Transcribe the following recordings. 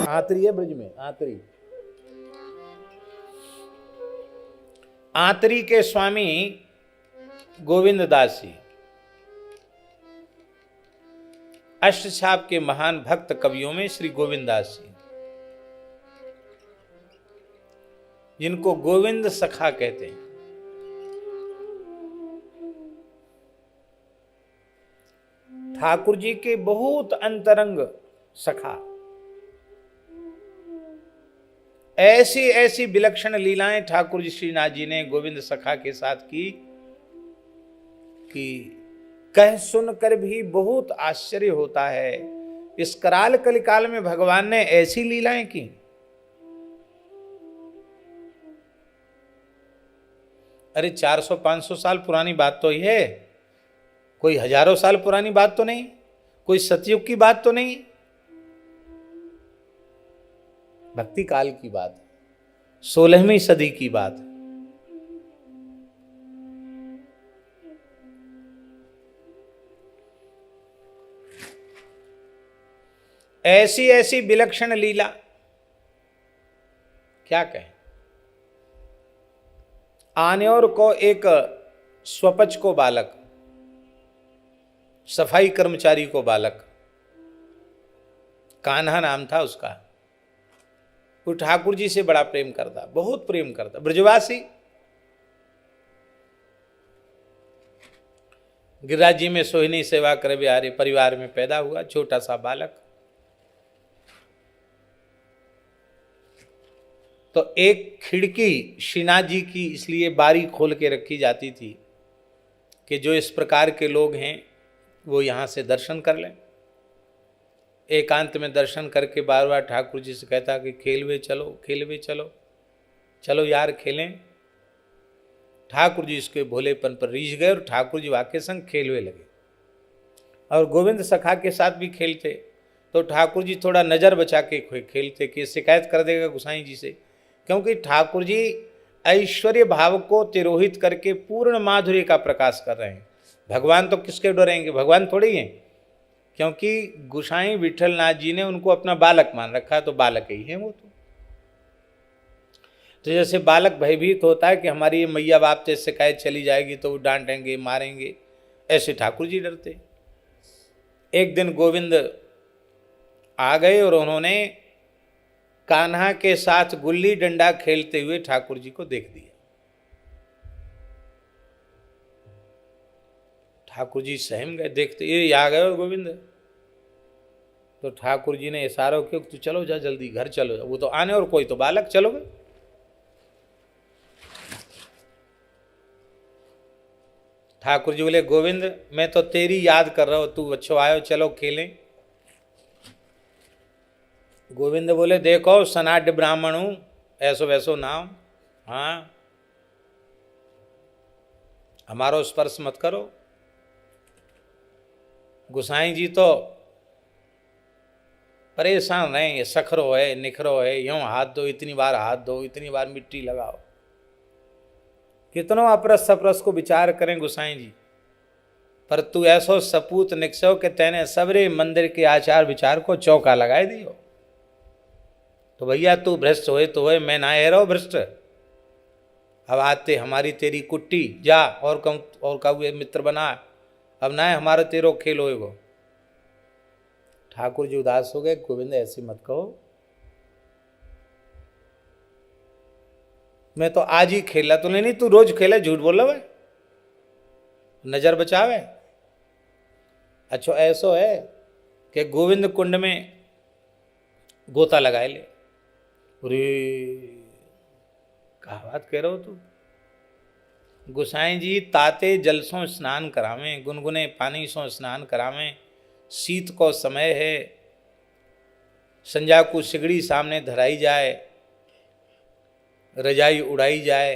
आंतरी है ब्रज में, आंतरी। आंतरी के स्वामी गोविंद दास जी अष्टछाप के महान भक्त कवियों में श्री गोविंद दास जी, जिनको गोविंद सखा कहते हैं। ठाकुर जी के बहुत अंतरंग सखा, ऐसी ऐसी विलक्षण लीलाएं ठाकुर जी श्रीनाथ जी ने गोविंद सखा के साथ की कि कह सुनकर भी बहुत आश्चर्य होता है। इस कराल कलिकाल में भगवान ने ऐसी लीलाएं की। अरे 400-500 साल पुरानी बात तो ये है, कोई हजारों साल पुरानी बात तो नहीं, कोई सतयुग की बात तो नहीं, भक्ति काल की बात, 16वीं सदी की बात। ऐसी ऐसी विलक्षण लीला क्या कहें। आन्योर को एक स्वपच को बालक, सफाई कर्मचारी को बालक, कान्हा नाम था उसका। वो ठाकुर जी से बड़ा प्रेम करता, बहुत प्रेम करता, ब्रजवासी। गिरिराज जी में सोहिनी सेवा करे बिहारी परिवार में पैदा हुआ, छोटा सा बालक। तो एक खिड़की श्रीनाथ जी की इसलिए बारी खोल के रखी जाती थी कि जो इस प्रकार के लोग हैं वो यहाँ से दर्शन कर लें। एकांत में दर्शन करके बार बार ठाकुर जी से कहता कि खेलवे चलो, खेलवे चलो, चलो यार खेलें। ठाकुर जी इसके भोलेपन पर रीझ गए और ठाकुर जी वाक्य संग खेलवे लगे। और गोविंद सखा के साथ भी खेलते तो ठाकुर जी थोड़ा नज़र बचा के खेलते कि शिकायत कर देगा गुसाई जी से, क्योंकि ठाकुर जी ऐश्वर्य भाव को तिरोहित करके पूर्ण माधुर्य का प्रकाश कर रहे हैं। भगवान तो किसके डरेंगे, भगवान थोड़े ही हैं, क्योंकि गुसाई विठलनाथ जी ने उनको अपना बालक मान रखा है, तो बालक ही है वो। तो जैसे बालक भयभीत होता है कि हमारी ये मैया बाप से शिकायत चली जाएगी तो वो डांटेंगे मारेंगे, ऐसे ठाकुर जी डरते। एक दिन गोविंद आ गए और उन्होंने कान्हा के साथ गुल्ली डंडा खेलते हुए ठाकुर जी को देख दिया। ठाकुर जी सहम गए, देखते ये आ गए गोविंद। तो ठाकुर जी ने इशारा किया तू चलो जा, जल्दी घर चलो। वो तो आने और कोई तो बालक, चलो गए। ठाकुर जी बोले गोविंद मैं तो तेरी याद कर रहा हूं, तू अच्छो आयो, चलो खेलें। गोविंद बोले देखो सनाड्य ब्राह्मण हूं, ऐसो वैसो नाम, हाँ हमारो स्पर्श मत करो। गुसाई जी तो परेशान रहे, ये सखरो है निखरो है, यूं हाथ दो, इतनी बार हाथ दो, इतनी बार मिट्टी लगाओ। कितनों अपरस सपरस को विचार करें गुसाई जी, पर तू ऐसो सपूत निकसो कि तेने सबरे मंदिर के आचार विचार को चौका लगाए दियो। तो भैया तू भ्रष्ट होए तो होए, मैं ना रहो भ्रष्ट। अब आते हमारी तेरी कुट्टी, जा और कम और का मित्र बना, अब ना हमारा तेरो खेल होएगो। ठाकुर जी उदास हो गए, गोविंद ऐसे मत कहो, मैं तो आज ही खेला तो नहीं, तू रोज खेले, झूठ बोल रहा है, नजर बचावे। अच्छा ऐसो है कि गोविंद कुंड में गोता लगाए ले। अरे कहा बात कह रहे हो तू। गुसाई जी ताते जल सो स्नान करावें, गुनगुने पानी सो स्नान करावें। शीत को समय है, संजा को सिगड़ी सामने धराई जाए, रजाई उड़ाई जाए,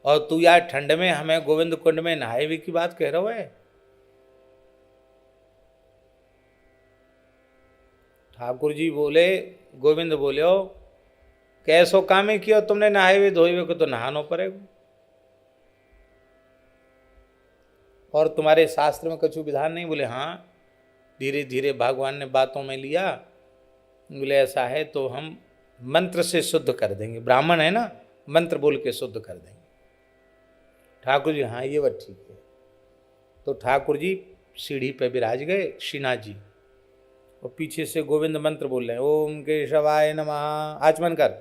और तू यार ठंड में हमें गोविंद कुंड में नहाए भी की बात कह रहे हो। ठाकुर जी बोले, गोविंद बोले हो कैसो कामे किया तुमने, नहाए हुए धोए हुए को तो नहानो पड़ेगा, और तुम्हारे शास्त्र में कुछ विधान नहीं। बोले हाँ, धीरे धीरे भगवान ने बातों में लिया बोले ऐसा है तो हम मंत्र से शुद्ध कर देंगे, ब्राह्मण है ना, मंत्र बोल के शुद्ध कर देंगे। ठाकुर जी हाँ ये बात ठीक है। तो ठाकुर जी सीढ़ी पे विराज गए श्रीनाथ जी, और पीछे से गोविंद मंत्र बोल रहे हैं, ओम केशवाय नमः, आचमन कर,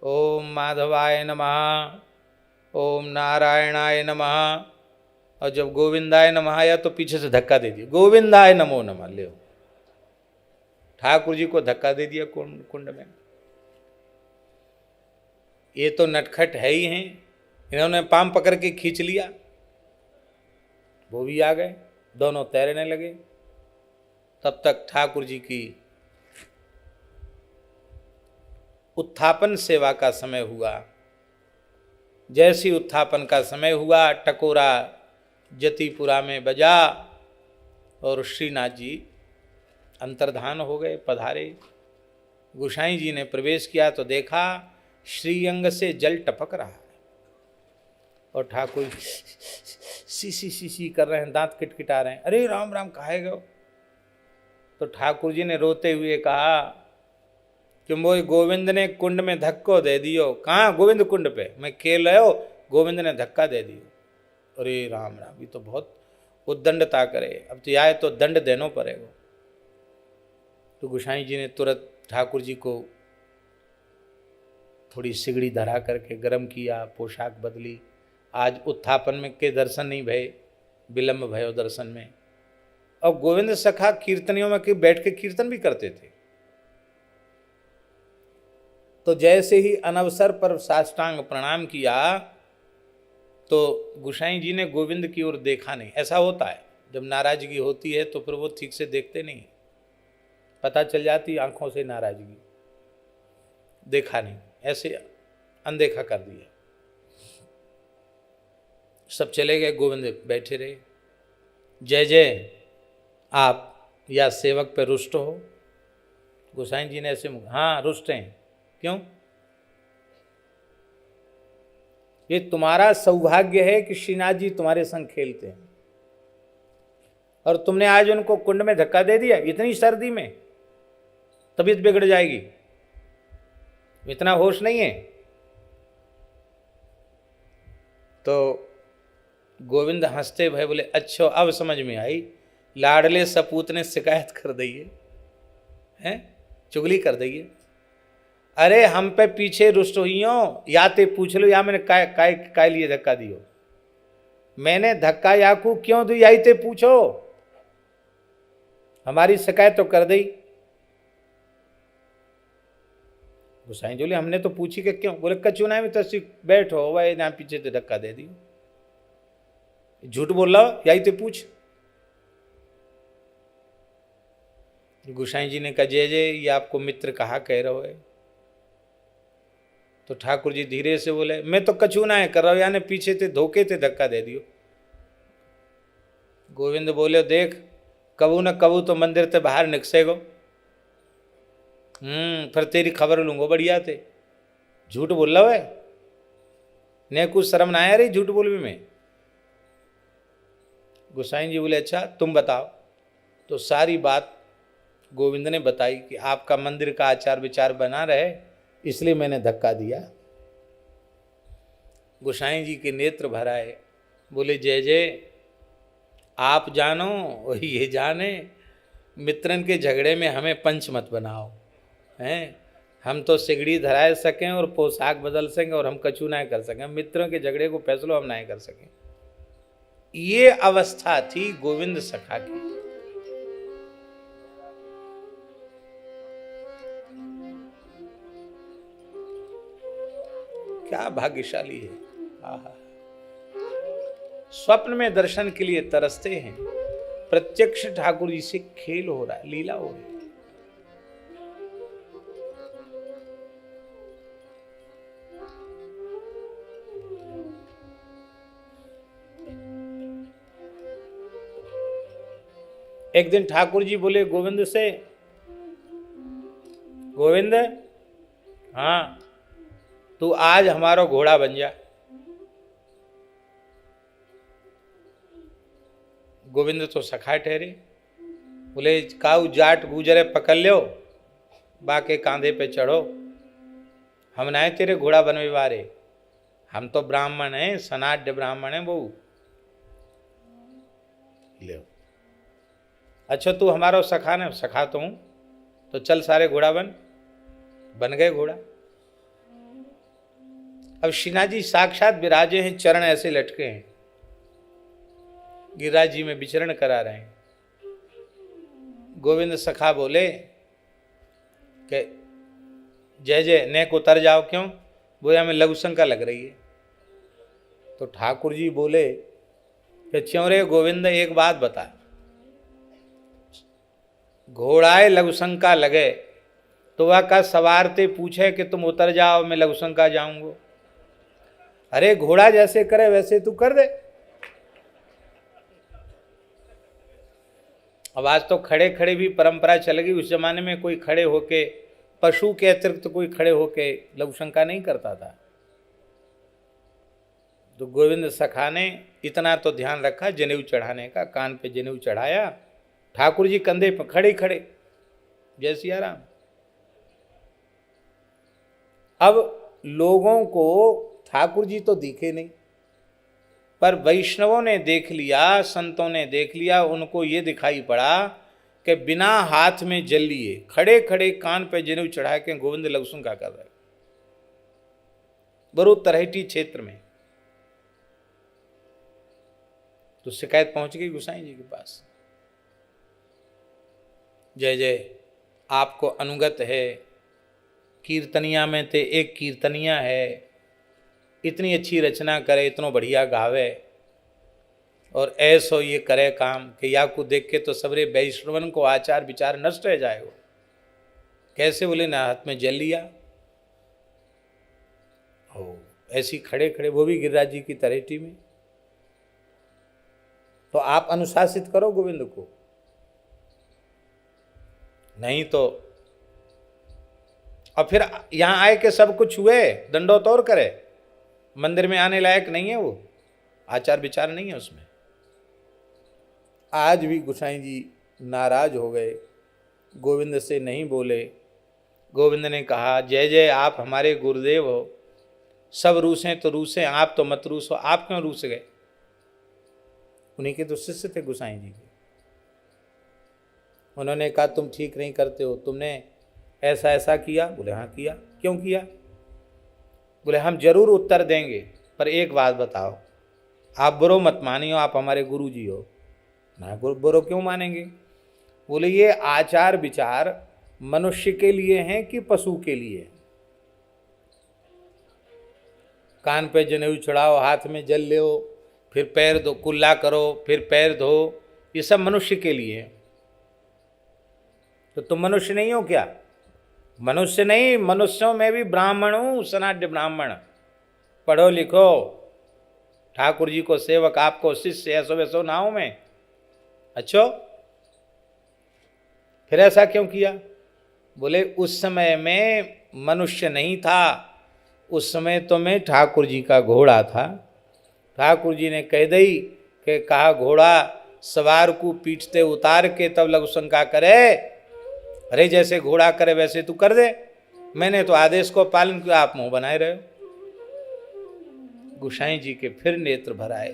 ओम माधवाय नमः, ओम नारायणाय नमः। और जब गोविंदाय नमः आया तो पीछे से धक्का दे दिया, गोविंदाय नमो नमः, ले ठाकुर जी को धक्का दे दिया कुंड में। ये तो नटखट है ही हैं, इन्होंने पाम पकड़ के खींच लिया, वो भी आ गए, दोनों तैरने लगे। तब तक ठाकुर जी की उत्थापन सेवा का समय हुआ। जैसी उत्थापन का समय हुआ, टकोरा जतिपुरा में बजा और श्रीनाथ जी अंतर्धान हो गए, पधारे। गोसाई जी ने प्रवेश किया तो देखा श्रीअंग से जल टपक रहा है और ठाकुर सी कर रहे हैं, दांत किटकिटा रहे हैं। अरे राम राम कहे गए? तो ठाकुर जी ने रोते हुए कहा कि मोए गोविंद ने कुंड में धक्को दे दियो। कहाँ? गोविंद कुंड पे मैं खेल रहे हो, गोविंद ने धक्का दे दियो। अरे राम राम, ये तो बहुत उद्दंडता करे, अब तो आए तो दंड देना पड़ेगा। तो गोसाई जी ने तुरंत ठाकुर जी को थोड़ी सिगड़ी धरा करके गर्म किया, पोशाक बदली। आज उत्थापन में के दर्शन नहीं भये, विलम्ब भयो दर्शन में। और गोविंद सखा कीर्तनियों में के बैठ के कीर्तन भी करते थे। तो जैसे ही अनवसर पर साष्टांग प्रणाम किया तो गोसाई जी ने गोविंद की ओर देखा नहीं। ऐसा होता है, जब नाराजगी होती है तो फिर वो ठीक से देखते नहीं, पता चल जाती आंखों से नाराजगी। देखा नहीं, ऐसे अनदेखा कर दिया। सब चले गए, गोविंद बैठे रहे। जय जय, आप या सेवक पे रुष्ट हो? गोसाई जी ने ऐसे, हाँ रुष्ट हैं। क्यों? ये तुम्हारा सौभाग्य है कि श्रीनाथ जी तुम्हारे संग खेलते हैं और तुमने आज उनको कुंड में धक्का दे दिया। इतनी सर्दी में तबीयत बिगड़ जाएगी, इतना होश नहीं है। तो गोविंद हंसते भय बोले, अच्छा अब समझ में आई, लाडले सपूत ने शिकायत कर दी है, चुगली कर दी है। अरे हम पे पीछे रुष्ट हुई हो, या ते पूछ लो या मैंने काय लिए धक्का दियो। मैंने धक्का याकू क्यों दी, यही ते पूछो। हमारी शिकायत तो कर दी। गोसाई जी बोले हमने तो पूछी कि क्यों? बोले कचुना में तस्वीर बैठो वही ना, पीछे से धक्का दे दियो। झूठ बोल रहा हो, यही तो पूछ। गोसाई जी ने कहा जय जय, ये आपको मित्र कहा कह रहे हो है? तो ठाकुर जी धीरे से बोले, मैं तो कचूना है कर रहा हूं, यानी पीछे से धोखे से धक्का दे दियो। गोविंद बोले, देख कबू न कबू तो मंदिर से बाहर निकसेगो, फिर तेरी खबर लूंगो बढ़िया थे। झूठ बोल रहा है, ने कुछ शर्म ना आया रही झूठ बोल भी में। गोसाई जी बोले अच्छा तुम बताओ। तो सारी बात गोविंद ने बताई कि आपका मंदिर का आचार विचार बना रहे, इसलिए मैंने धक्का दिया। गोसाई जी के नेत्र भर आए, बोले जय जय, आप जानो वही ये जाने, मित्रन के झगड़े में हमें पंच मत बनाओ हैं। हम तो सिगड़ी धराए सकें और पोशाक बदल सकें और हम कछु ना कर सकें, मित्रों के झगड़े को फैसलो हम ना कर सकें। ये अवस्था थी गोविंद सखा की। क्या भाग्यशाली है। आहा, स्वप्न में दर्शन के लिए तरसते हैं, प्रत्यक्ष ठाकुर जी से खेल हो रहा है, लीला हो रही है। एक दिन ठाकुर जी बोले गोविंद से, गोविंद हाँ तू आज हमारा घोड़ा बन जा। गोविंद तो सखा ठहरे, बोले काऊ जाट गुजरे पकड़ लो, बा के कांधे पे चढ़ो, हम ना तेरे घोड़ा बनवे वारे, हम तो ब्राह्मण हैं, सनाढ़ ब्राह्मण हैं बहू। ले अच्छा तू हमारा सखा न, सखा तो हूं, तो चल सारे घोड़ा बन गए घोड़ा। अब श्रीनाथ जी साक्षात विराजे हैं, चरण ऐसे लटके हैं, गिरिराज जी में विचरण करा रहे हैं। गोविंद सखा बोले कि जय जय नेक उतर जाओ, क्यों? बोया में लघु शंका लग रही है। तो ठाकुर जी बोले कि क्यों रे गोविंद, एक बात बता, घोड़ाए लघु शंका लगे तो वह का सवारते पूछे कि तुम उतर जाओ, मैं लघु शंका जाऊंगा। अरे घोड़ा जैसे करे वैसे तू कर दे। अब आज तो खड़े खड़े भी परंपरा चल गई, उस जमाने में कोई खड़े होके, पशु के अतिरिक्त तो कोई खड़े होके लघु शंका नहीं करता था। तो गोविंद सखा ने इतना तो ध्यान रखा जनेऊ चढ़ाने का, कान पे जनेऊ चढ़ाया, ठाकुर जी कंधे पर खड़े खड़े, जय सिया राम। अब लोगों को ठाकुर जी तो दिखे नहीं, पर वैष्णवों ने देख लिया, संतों ने देख लिया, उनको ये दिखाई पड़ा कि बिना हाथ में जल लिए खड़े खड़े कान पे जनेऊ चढ़ा के गोविंद लघु शंका कर रहे, बरू तरहेटी क्षेत्र में। तो शिकायत पहुंच गई गोसाई जी के पास, जय जय आपको अनुगत है, कीर्तनिया में थे एक कीर्तनिया है, इतनी अच्छी रचना करे, इतना बढ़िया गावे, और ऐसो ये करे काम कि या को देख के तो सबरे वैष्णवन को आचार विचार नष्ट रह जाएगा। कैसे? बोले ना हाथ में जल लिया हो, ऐसी खड़े खड़े, वो भी गिरिराज जी की तरेटी में। तो आप अनुशासित करो गोविंद को, नहीं तो। और फिर यहां आए के सब कुछ हुए, दंडोतोर करे, मंदिर में आने लायक नहीं है, वो आचार विचार नहीं है उसमें। आज भी गोसाई जी नाराज हो गए, गोविंद से नहीं बोले। गोविंद ने कहा जय जय आप हमारे गुरुदेव हो, सब रूसें तो रूसें, आप तो मत रूसो, आप क्यों रूस गए? उन्हीं के तो शिष्य थे गोसाई जी के। उन्होंने कहा तुम ठीक नहीं करते हो, तुमने ऐसा ऐसा किया। बोले हाँ किया। क्यों किया? बोले हम जरूर उत्तर देंगे, पर एक बात बताओ, आप बुरो मत मानियो, आप हमारे गुरु जी हो ना, बुरो क्यों मानेंगे? बोले ये आचार विचार मनुष्य के लिए हैं कि पशु के लिए? कान पे जनेऊ चढ़ाओ, हाथ में जल लो, फिर पैर धो, कुल्ला करो, फिर पैर धो, ये सब मनुष्य के लिए है। तो तुम मनुष्य नहीं हो क्या? मनुष्य नहीं, मनुष्यों में भी ब्राह्मण हूं, सनाढ़ ब्राह्मण, पढ़ो लिखो, ठाकुर जी को सेवक, आपको शिष्य, ऐसो वैसो ना हूं मैं। अच्छा फिर ऐसा क्यों किया? बोले उस समय में मनुष्य नहीं था, उस समय तो मैं ठाकुर जी का घोड़ा था। ठाकुर जी ने कह दी कि कहा घोड़ा सवार को पीटते उतार के तब लघु शंका करे, अरे जैसे घोड़ा करे वैसे तू कर दे, मैंने तो आदेश को पालन किया, आप मुंह बनाए रहे हो। गोसाई जी के फिर नेत्र भर आए,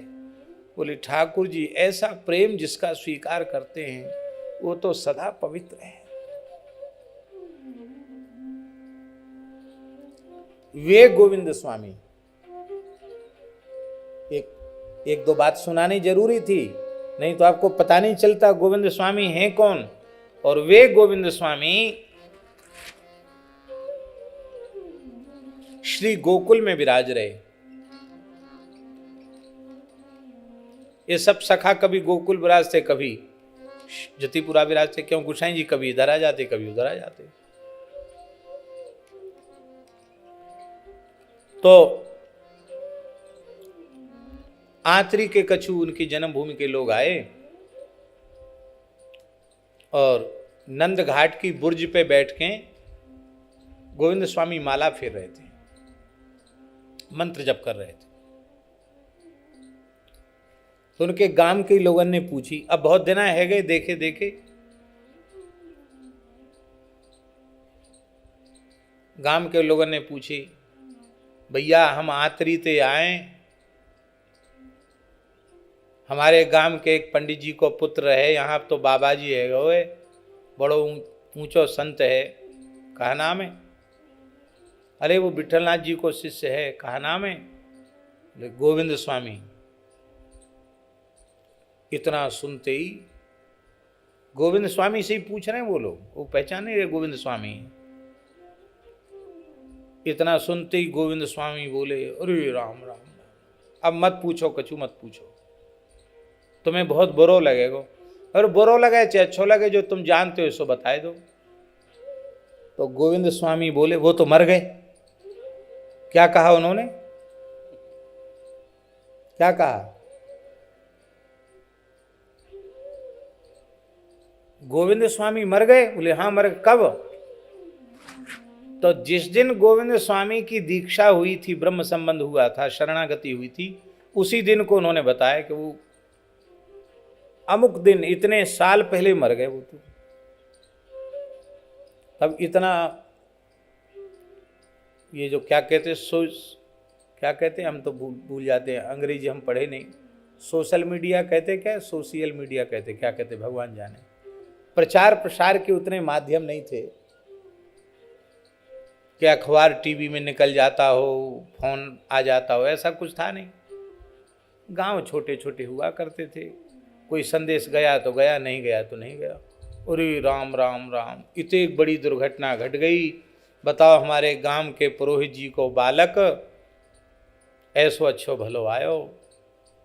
बोले ठाकुर जी ऐसा प्रेम जिसका स्वीकार करते हैं वो तो सदा पवित्र है। वे गोविंद स्वामी, एक दो बात सुनानी जरूरी थी, नहीं तो आपको पता नहीं चलता गोविंद स्वामी हैं कौन। और वे गोविंद स्वामी श्री गोकुल में विराज रहे। ये सब सखा कभी गोकुल विराजते, कभी जतिपुरा विराजते। क्यों? गोसाई जी कभी इधर आ जाते, कभी उधर आ जाते। तो आंतरी के कछु उनकी जन्मभूमि के लोग आए और नंद घाट की बुर्ज पे बैठ के गोविंद स्वामी माला फेर रहे थे, मंत्र जप कर रहे थे। तो उनके गांव के लोगों ने पूछी, अब बहुत दिन है गए देखे देखे, गांव के लोगों ने पूछी, भैया हम आतरी ते आए, हमारे गांव के एक पंडित जी को पुत्र है, यहाँ तो बाबा जी है गोए, बड़ो ऊंचो संत है, कहा नाम है? अरे वो विठलनाथ जी को शिष्य है, कहा नाम है? गोविंद स्वामी। इतना सुनते ही गोविंद स्वामी से ही पूछ रहे हैं वो लोग, वो पहचान नहीं रहे गोविंद स्वामी। इतना सुनते ही गोविंद स्वामी बोले, अरे राम राम, अब मत पूछो, कछु मत पूछो, तुम्हें बहुत बुरो लगेगा, और बुरो लगे चाहे अच्छो लगे, जो तुम जानते हो सो बताए दो। तो गोविंद स्वामी बोले, वो तो मर गए। क्या कहा उन्होंने? क्या कहा? गोविंद स्वामी मर गए? बोले हाँ मर गए। कब? तो जिस दिन गोविंद स्वामी की दीक्षा हुई थी, ब्रह्म संबंध हुआ था, शरणागति हुई थी, उसी दिन को उन्होंने बताया कि वो अमुक दिन इतने साल पहले मर गए वो तो। अब इतना ये जो क्या कहते क्या कहते हैं, हम तो भूल जाते हैं, अंग्रेजी हम पढ़े नहीं, सोशल मीडिया कहते क्या, सोशल मीडिया कहते क्या कहते, भगवान जाने। प्रचार प्रसार के उतने माध्यम नहीं थे कि अखबार टीवी में निकल जाता हो, फोन आ जाता हो, ऐसा कुछ था नहीं। गांव छोटे छोटे हुआ करते थे, कोई संदेश गया तो गया, नहीं गया तो नहीं गया। अरे राम राम राम, इतनी बड़ी दुर्घटना घट गई। बताओ, हमारे गांव के पुरोहित जी को बालक ऐसो अच्छो भलो आयो,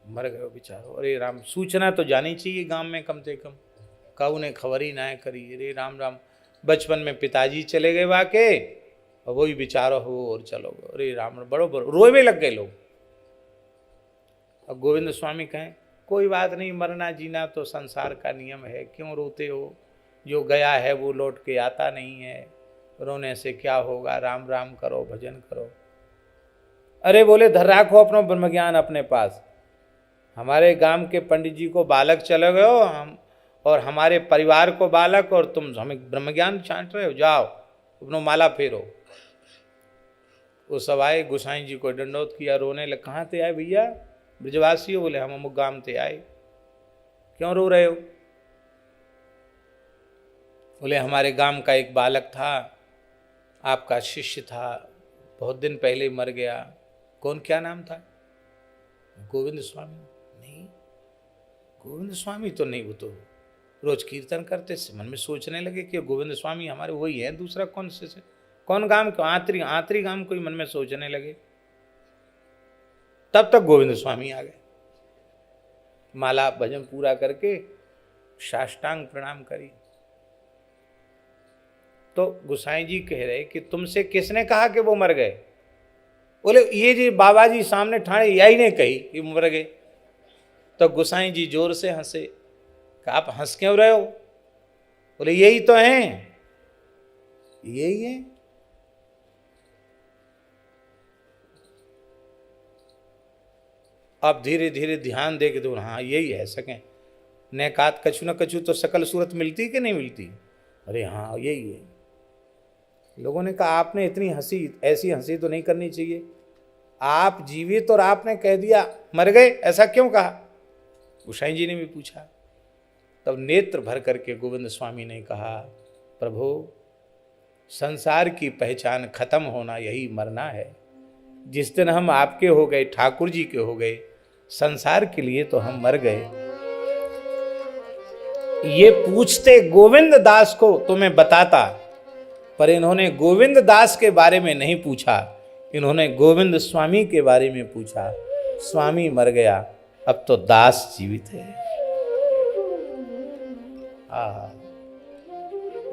मर गयो बेचारो। अरे राम, सूचना तो जानी चाहिए गांव में कम से कम, काऊ ने खबर ही ना करी। अरे राम राम, बचपन में पिताजी चले गए वाके, और वही बेचारो हो और चलो गए। अरे राम, बड़ो बड़ो रोए लग गए लोग। अब गोविंद स्वामी कहें, कोई बात नहीं, मरना जीना तो संसार का नियम है, क्यों रोते हो? जो गया है वो लौट के आता नहीं है, रोने से क्या होगा, राम राम करो, भजन करो। अरे बोले, धर राखो अपना ब्रह्म ज्ञान अपने पास। हमारे गांव के पंडित जी को बालक चले गए हो, हम और हमारे परिवार को बालक, और तुम हमें ब्रह्म ज्ञान छांट रहे हो, जाओ अपनो माला फेरो। वो सब आए, गोसाई जी को दंडोत किया, रोने लगे। कहाँ थे आए भैया? ब्रजवासी हो? बोले हम अमुक गांव थे आए। क्यों रो रहे हो? बोले हमारे गांव का एक बालक था, आपका शिष्य था, बहुत दिन पहले मर गया। कौन, क्या नाम था? गोविंद स्वामी। नहीं, गोविंद स्वामी तो नहीं, वो तो रोज कीर्तन करते। मन में सोचने लगे कि गोविंद स्वामी हमारे वही है, दूसरा कौन से कौन गांव के? आतरी गांव कोई मन में सोचने लगे। तब तक गोविंद स्वामी आ गए, माला भजन पूरा करके साष्टांग प्रणाम करी। तो गोसाई जी कह रहे कि तुमसे किसने कहा कि वो मर गए? बोले ये जी बाबा जी सामने ठाणे यही ने कही कि मर गए। तो गोसाई जी जोर से हंसे, कि आप हंस क्यों रहे हो? बोले यही तो हैं, यही है। अब धीरे धीरे ध्यान दे के, तो हाँ यही है सकें ने कात कछु न कछु तो सकल सूरत मिलती कि नहीं मिलती? अरे हाँ यही है। लोगों ने कहा आपने इतनी हंसी, ऐसी हंसी तो नहीं करनी चाहिए, आप जीवित और आपने कह दिया मर गए, ऐसा क्यों कहा? गोसाई जी ने भी पूछा। तब नेत्र भर करके गोविंद स्वामी ने कहा, प्रभु संसार की पहचान खत्म होना यही मरना है। जिस दिन हम आपके हो गए, ठाकुर जी के हो गए, संसार के लिए तो हम मर गए। ये पूछते गोविंद दास को तो मैं बताता, पर इन्होंने गोविंद दास के बारे में नहीं पूछा, इन्होंने गोविंद स्वामी के बारे में पूछा। स्वामी मर गया, अब तो दास जीवित है।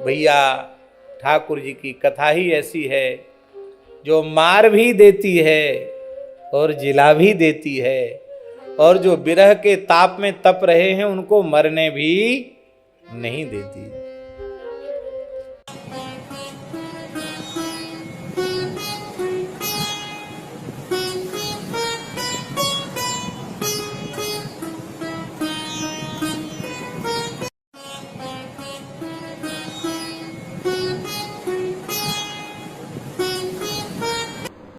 भैया ठाकुर जी की कथा ही ऐसी है, जो मार भी देती है और जिला भी देती है, और जो विरह के ताप में तप रहे हैं उनको मरने भी नहीं देती।